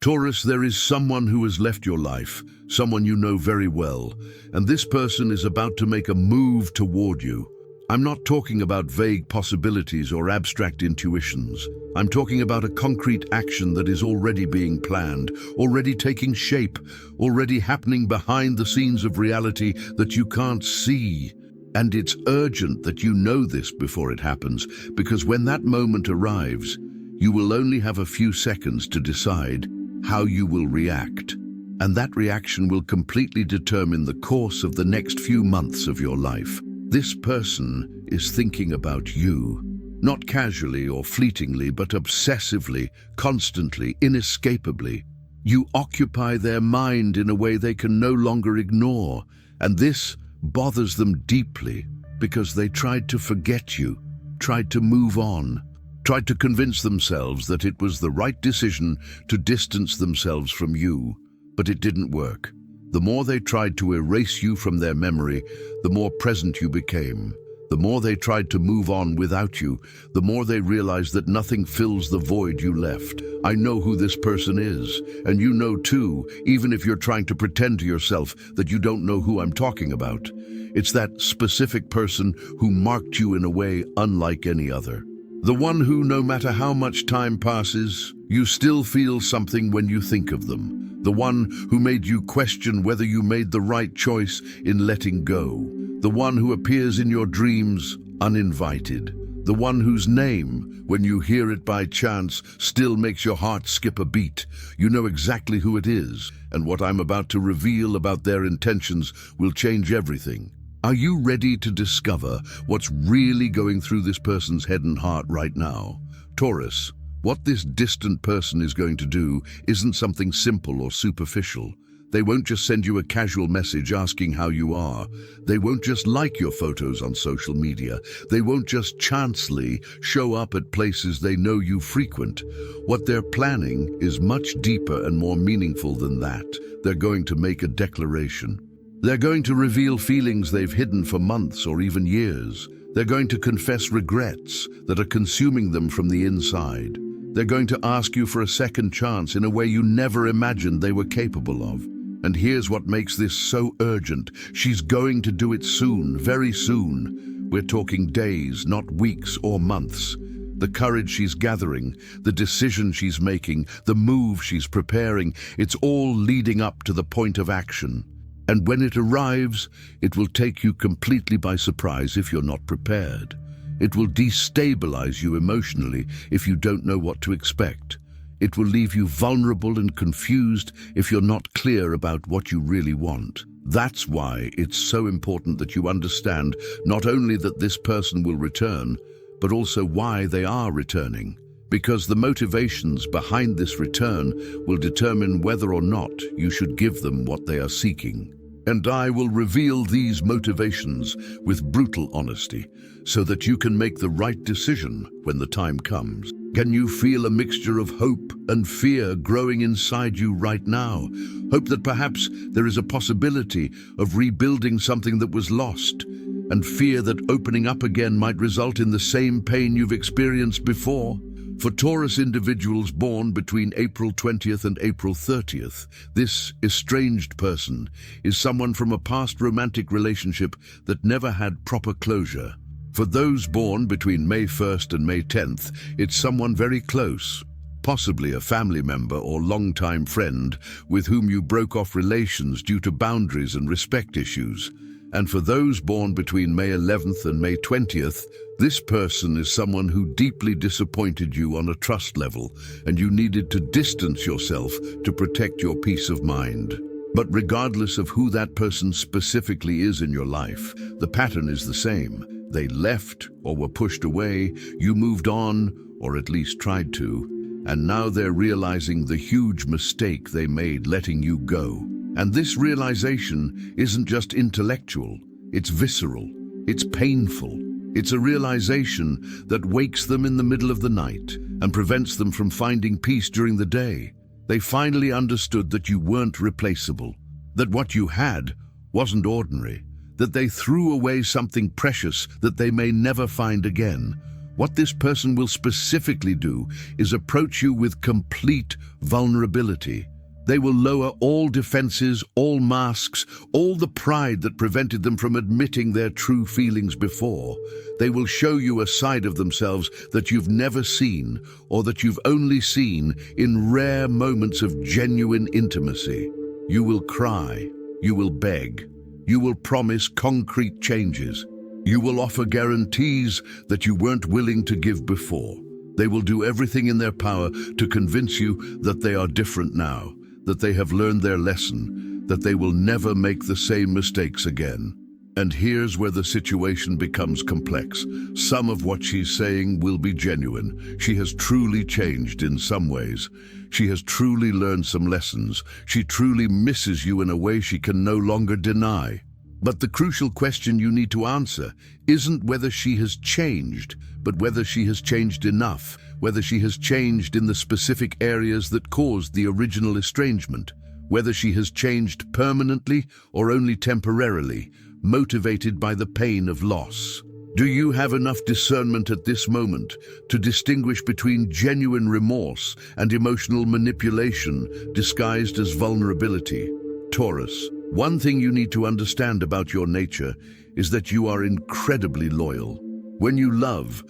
Taurus, there is someone who has left your life, someone you know very well, and this person is about to make a move toward you. I'm not talking about vague possibilities or abstract intuitions. I'm talking about a concrete action that is already being planned, already taking shape, already happening behind the scenes of reality that you can't see. And it's urgent that you know this before it happens, because when that moment arrives, you will only have a few seconds to decide how you will react. And that reaction will completely determine the course of the next few months of your life. This person is thinking about you, not casually or fleetingly, but obsessively, constantly, inescapably. You occupy their mind in a way they can no longer ignore, and this bothers them deeply because they tried to forget you, tried to move on, tried to convince themselves that it was the right decision to distance themselves from you, but it didn't work. The more they tried to erase you from their memory, the more present you became. The more they tried to move on without you, the more they realized that nothing fills the void you left. I know who this person is, and you know too, even if you're trying to pretend to yourself that you don't know who I'm talking about. It's that specific person who marked you in a way unlike any other. The one who, no matter how much time passes, you still feel something when you think of them. The one who made you question whether you made the right choice in letting go. The one who appears in your dreams uninvited. The one whose name, when you hear it by chance, still makes your heart skip a beat. You know exactly who it is, and what I'm about to reveal about their intentions will change everything. Are you ready to discover what's really going through this person's head and heart right now? Taurus, what this distant person is going to do isn't something simple or superficial. They won't just send you a casual message asking how you are. They won't just like your photos on social media. They won't just chancely show up at places they know you frequent. What they're planning is much deeper and more meaningful than that. They're going to make a declaration. They're going to reveal feelings they've hidden for months or even years. They're going to confess regrets that are consuming them from the inside. They're going to ask you for a second chance in a way you never imagined they were capable of. And here's what makes this so urgent. She's going to do it soon, very soon. We're talking days, not weeks or months. The courage she's gathering, the decision she's making, the move she's preparing, it's all leading up to the point of action. And when it arrives, it will take you completely by surprise if you're not prepared. It will destabilize you emotionally if you don't know what to expect. It will leave you vulnerable and confused if you're not clear about what you really want. That's why it's so important that you understand not only that this person will return, but also why they are returning. Because the motivations behind this return will determine whether or not you should give them what they are seeking. And I will reveal these motivations with brutal honesty so that you can make the right decision when the time comes. Can you feel a mixture of hope and fear growing inside you right now? Hope that perhaps there is a possibility of rebuilding something that was lost, and fear that opening up again might result in the same pain you've experienced before. For Taurus individuals born between April 20th and April 30th, this estranged person is someone from a past romantic relationship that never had proper closure. For those born between May 1st and May 10th, it's someone very close, possibly a family member or longtime friend with whom you broke off relations due to boundaries and respect issues. And for those born between May 11th and May 20th, this person is someone who deeply disappointed you on a trust level, and you needed to distance yourself to protect your peace of mind. But regardless of who that person specifically is in your life, the pattern is the same. They left or were pushed away, you moved on, or at least tried to, and now they're realizing the huge mistake they made letting you go. And this realization isn't just intellectual, it's visceral, it's painful. It's a realization that wakes them in the middle of the night and prevents them from finding peace during the day. They finally understood that you weren't replaceable, that what you had wasn't ordinary, that they threw away something precious that they may never find again. What this person will specifically do is approach you with complete vulnerability. They will lower all defenses, all masks, all the pride that prevented them from admitting their true feelings before. They will show you a side of themselves that you've never seen, or that you've only seen in rare moments of genuine intimacy. You will cry, you will beg, you will promise concrete changes. You will offer guarantees that you weren't willing to give before. They will do everything in their power to convince you that they are different now, that they have learned their lesson, that they will never make the same mistakes again. And here's where the situation becomes complex. Some of what she's saying will be genuine. She has truly changed in some ways. She has truly learned some lessons. She truly misses you in a way she can no longer deny. But the crucial question you need to answer isn't whether she has changed, but whether she has changed enough, whether she has changed in the specific areas that caused the original estrangement, whether she has changed permanently or only temporarily, motivated by the pain of loss. Do you have enough discernment at this moment to distinguish between genuine remorse and emotional manipulation disguised as vulnerability? Taurus, one thing you need to understand about your nature is that you are incredibly loyal. When you love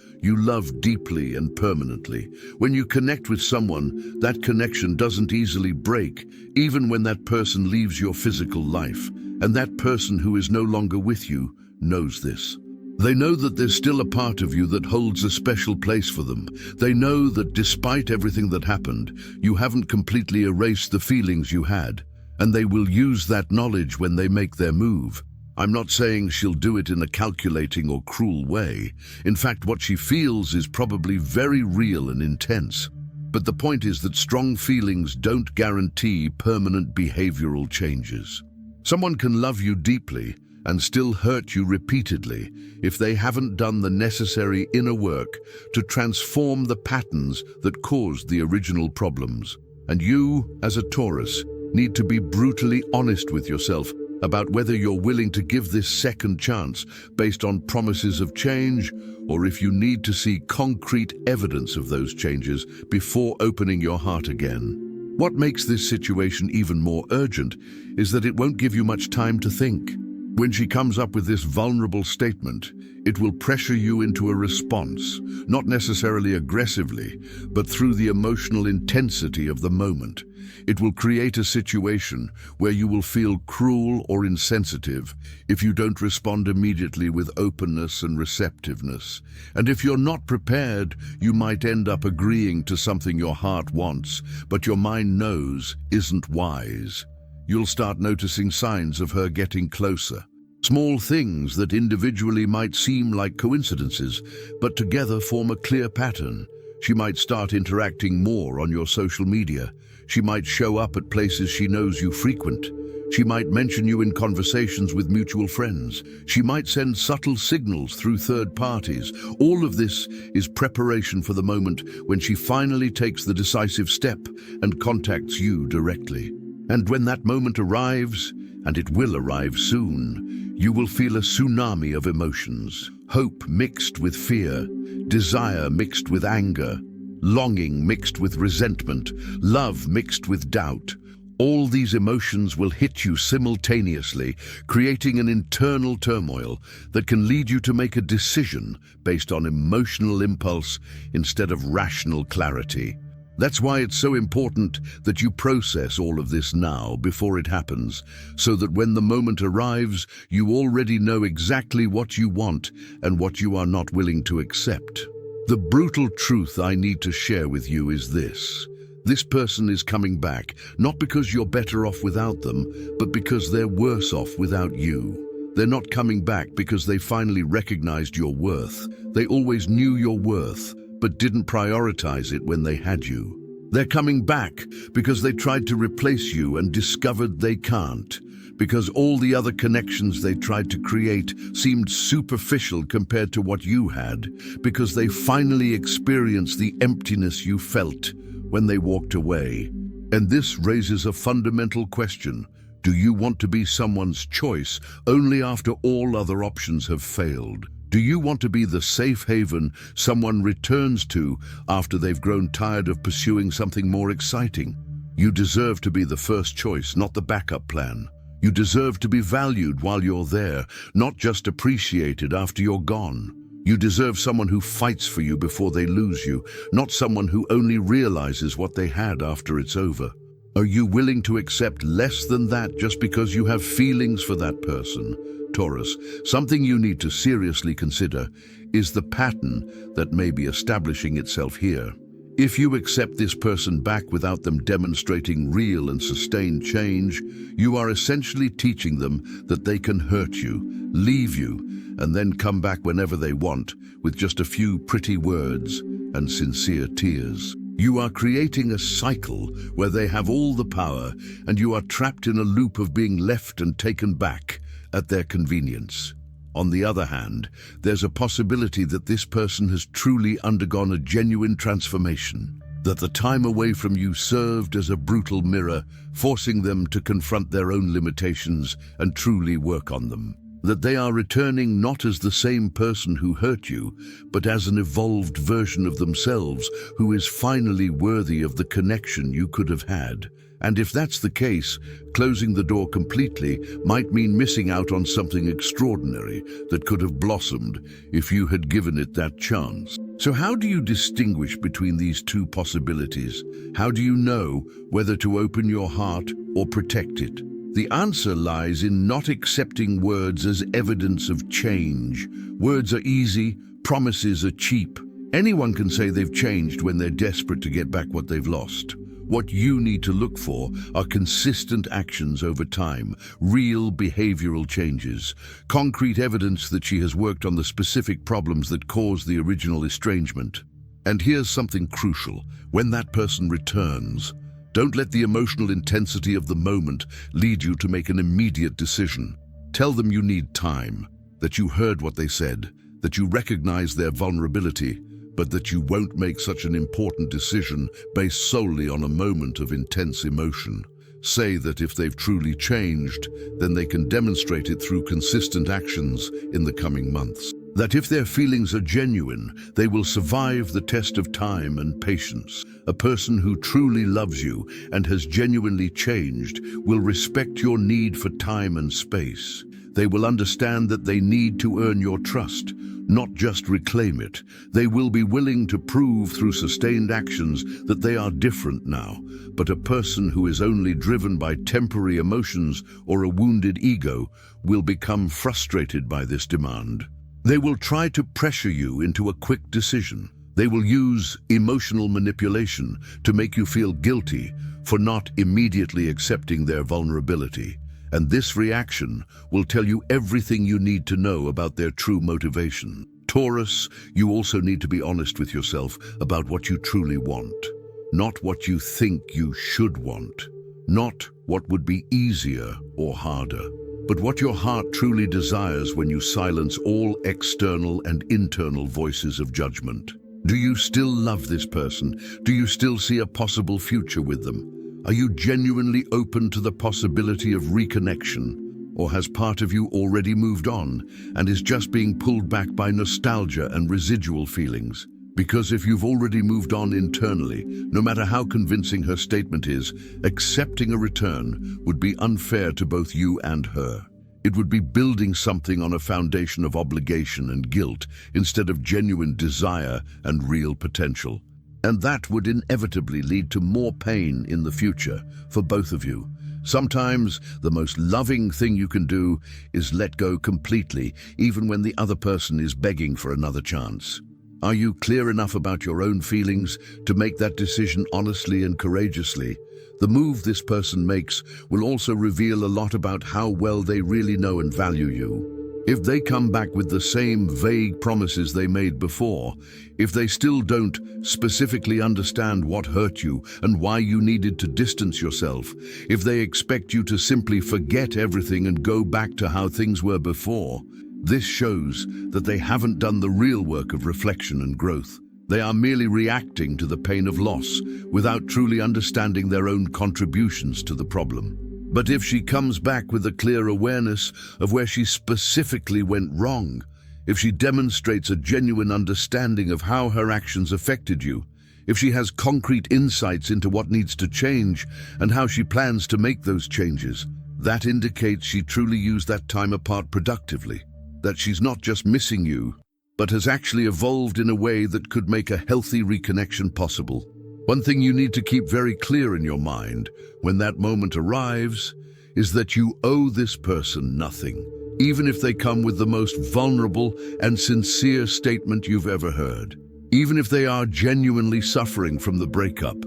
deeply and permanently. When you connect with someone, that connection doesn't easily break, even when that person leaves your physical life. And that person who is no longer with you knows this. They know that there's still a part of you that holds a special place for them. They know that despite everything that happened, you haven't completely erased the feelings you had. And they will use that knowledge when they make their move. I'm not saying she'll do it in a calculating or cruel way. In fact, what she feels is probably very real and intense. But the point is that strong feelings don't guarantee permanent behavioral changes. Someone can love you deeply and still hurt you repeatedly if they haven't done the necessary inner work to transform the patterns that caused the original problems. And you, as a Taurus, need to be brutally honest with yourself about whether you're willing to give this second chance based on promises of change, or if you need to see concrete evidence of those changes before opening your heart again. What makes this situation even more urgent is that it won't give you much time to think. When she comes up with this vulnerable statement, it will pressure you into a response, not necessarily aggressively, but through the emotional intensity of the moment. It will create a situation where you will feel cruel or insensitive if you don't respond immediately with openness and receptiveness. And if you're not prepared, you might end up agreeing to something your heart wants, but your mind knows isn't wise. You'll start noticing signs of her getting closer. Small things that individually might seem like coincidences, but together form a clear pattern. She might start interacting more on your social media. She might show up at places she knows you frequent. She might mention you in conversations with mutual friends. She might send subtle signals through third parties. All of this is preparation for the moment when she finally takes the decisive step and contacts you directly. And when that moment arrives, and it will arrive soon, you will feel a tsunami of emotions. Hope mixed with fear, desire mixed with anger, longing mixed with resentment, love mixed with doubt. All these emotions will hit you simultaneously, creating an internal turmoil that can lead you to make a decision based on emotional impulse instead of rational clarity. That's why it's so important that you process all of this now before it happens, so that when the moment arrives, you already know exactly what you want and what you are not willing to accept. The brutal truth I need to share with you is this. This person is coming back, not because you're better off without them, but because they're worse off without you. They're not coming back because they finally recognized your worth. They always knew your worth, but didn't prioritize it when they had you. They're coming back because they tried to replace you and discovered they can't, because all the other connections they tried to create seemed superficial compared to what you had, because they finally experienced the emptiness you felt when they walked away. And this raises a fundamental question. Do you want to be someone's choice only after all other options have failed? Do you want to be the safe haven someone returns to after they've grown tired of pursuing something more exciting? You deserve to be the first choice, not the backup plan. You deserve to be valued while you're there, not just appreciated after you're gone. You deserve someone who fights for you before they lose you, not someone who only realizes what they had after it's over. Are you willing to accept less than that just because you have feelings for that person? Taurus, something you need to seriously consider is the pattern that may be establishing itself here. If you accept this person back without them demonstrating real and sustained change, you are essentially teaching them that they can hurt you, leave you, and then come back whenever they want with just a few pretty words and sincere tears. You are creating a cycle where they have all the power and you are trapped in a loop of being left and taken back at their convenience. On the other hand, there's a possibility that this person has truly undergone a genuine transformation, that the time away from you served as a brutal mirror, forcing them to confront their own limitations and truly work on them. That they are returning not as the same person who hurt you, but as an evolved version of themselves who is finally worthy of the connection you could have had. And if that's the case, closing the door completely might mean missing out on something extraordinary that could have blossomed if you had given it that chance. So how do you distinguish between these two possibilities? How do you know whether to open your heart or protect it? The answer lies in not accepting words as evidence of change. Words are easy, promises are cheap. Anyone can say they've changed when they're desperate to get back what they've lost. What you need to look for are consistent actions over time, real behavioral changes, concrete evidence that she has worked on the specific problems that caused the original estrangement. And here's something crucial. When that person returns, don't let the emotional intensity of the moment lead you to make an immediate decision. Tell them you need time, that you heard what they said, that you recognize their vulnerability, but that you won't make such an important decision based solely on a moment of intense emotion. Say that if they've truly changed, then they can demonstrate it through consistent actions in the coming months. That if their feelings are genuine, they will survive the test of time and patience. A person who truly loves you and has genuinely changed will respect your need for time and space. They will understand that they need to earn your trust, not just reclaim it. They will be willing to prove through sustained actions that they are different now. But a person who is only driven by temporary emotions or a wounded ego will become frustrated by this demand. They will try to pressure you into a quick decision. They will use emotional manipulation to make you feel guilty for not immediately accepting their vulnerability. And this reaction will tell you everything you need to know about their true motivation. Taurus, you also need to be honest with yourself about what you truly want. Not what you think you should want. Not what would be easier or harder, but what your heart truly desires when you silence all external and internal voices of judgment. Do you still love this person? Do you still see a possible future with them? Are you genuinely open to the possibility of reconnection? Or has part of you already moved on and is just being pulled back by nostalgia and residual feelings? Because if you've already moved on internally, no matter how convincing her statement is, accepting a return would be unfair to both you and her. It would be building something on a foundation of obligation and guilt instead of genuine desire and real potential. And that would inevitably lead to more pain in the future for both of you. Sometimes the most loving thing you can do is let go completely, even when the other person is begging for another chance. Are you clear enough about your own feelings to make that decision honestly and courageously? The move this person makes will also reveal a lot about how well they really know and value you. If they come back with the same vague promises they made before, if they still don't specifically understand what hurt you and why you needed to distance yourself, if they expect you to simply forget everything and go back to how things were before, this shows that they haven't done the real work of reflection and growth. They are merely reacting to the pain of loss without truly understanding their own contributions to the problem. But if she comes back with a clear awareness of where she specifically went wrong, if she demonstrates a genuine understanding of how her actions affected you, if she has concrete insights into what needs to change and how she plans to make those changes, that indicates she truly used that time apart productively, that she's not just missing you, but has actually evolved in a way that could make a healthy reconnection possible. One thing you need to keep very clear in your mind when that moment arrives is that you owe this person nothing, even if they come with the most vulnerable and sincere statement you've ever heard. Even if they are genuinely suffering from the breakup,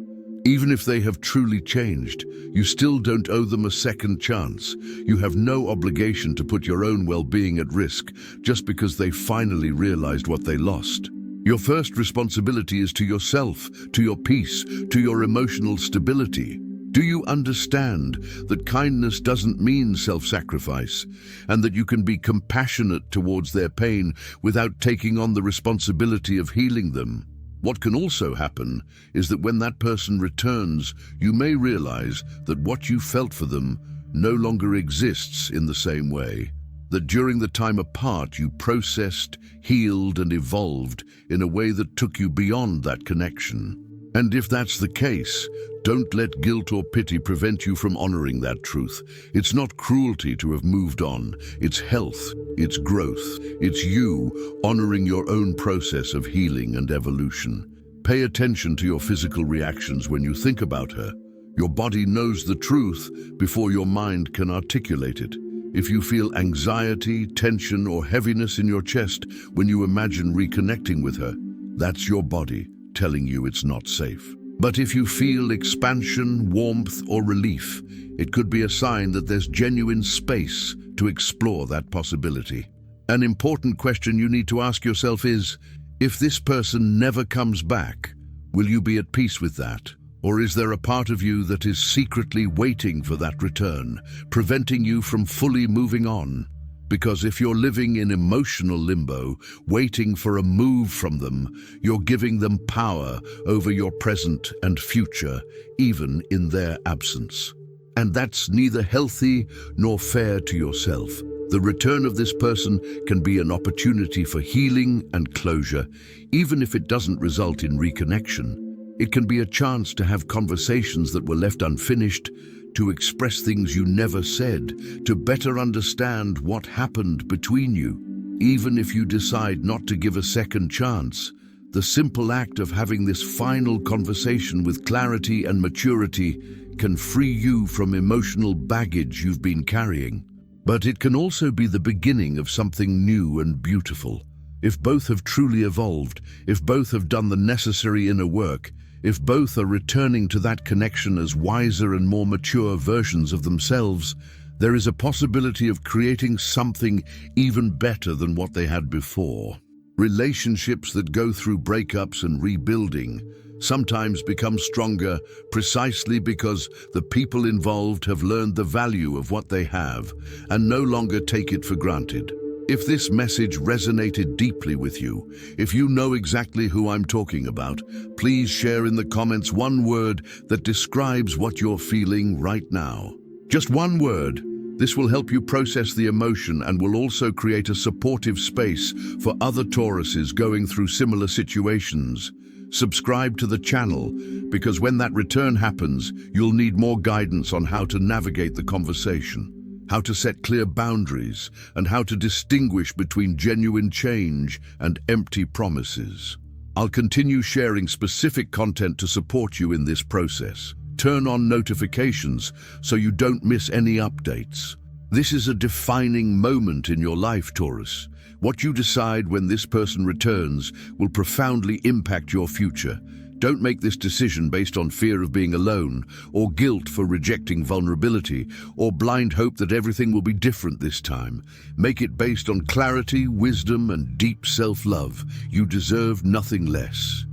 even if they have truly changed, you still don't owe them a second chance. You have no obligation to put your own well-being at risk just because they finally realized what they lost. Your first responsibility is to yourself, to your peace, to your emotional stability. Do you understand that kindness doesn't mean self-sacrifice, and that you can be compassionate towards their pain without taking on the responsibility of healing them? What can also happen is that when that person returns, you may realize that what you felt for them no longer exists in the same way. That during the time apart you processed, healed, and evolved in a way that took you beyond that connection. And if that's the case, don't let guilt or pity prevent you from honoring that truth. It's not cruelty to have moved on. It's health, it's growth, it's you honoring your own process of healing and evolution. Pay attention to your physical reactions when you think about her. Your body knows the truth before your mind can articulate it. If you feel anxiety, tension, or heaviness in your chest when you imagine reconnecting with her, that's your body telling you it's not safe. But if you feel expansion, warmth, or relief, it could be a sign that there's genuine space to explore that possibility. An important question you need to ask yourself is, if this person never comes back, will you be at peace with that? Or is there a part of you that is secretly waiting for that return, preventing you from fully moving on? Because if you're living in emotional limbo, waiting for a move from them, you're giving them power over your present and future, even in their absence. And that's neither healthy nor fair to yourself. The return of this person can be an opportunity for healing and closure, even if it doesn't result in reconnection. It can be a chance to have conversations that were left unfinished, to express things you never said, to better understand what happened between you. Even if you decide not to give a second chance, the simple act of having this final conversation with clarity and maturity can free you from emotional baggage you've been carrying. But it can also be the beginning of something new and beautiful. If both have truly evolved, if both have done the necessary inner work, if both are returning to that connection as wiser and more mature versions of themselves, there is a possibility of creating something even better than what they had before. Relationships that go through breakups and rebuilding sometimes become stronger precisely because the people involved have learned the value of what they have and no longer take it for granted. If this message resonated deeply with you, if you know exactly who I'm talking about, please share in the comments one word that describes what you're feeling right now. Just one word. This will help you process the emotion and will also create a supportive space for other Tauruses going through similar situations. Subscribe to the channel, because when that return happens, you'll need more guidance on how to navigate the conversation, how to set clear boundaries, and how to distinguish between genuine change and empty promises. I'll continue sharing specific content to support you in this process. Turn on notifications so you don't miss any updates. This is a defining moment in your life, Taurus. What you decide when this person returns will profoundly impact your future. Don't make this decision based on fear of being alone, or guilt for rejecting vulnerability, or blind hope that everything will be different this time. Make it based on clarity, wisdom, and deep self-love. You deserve nothing less.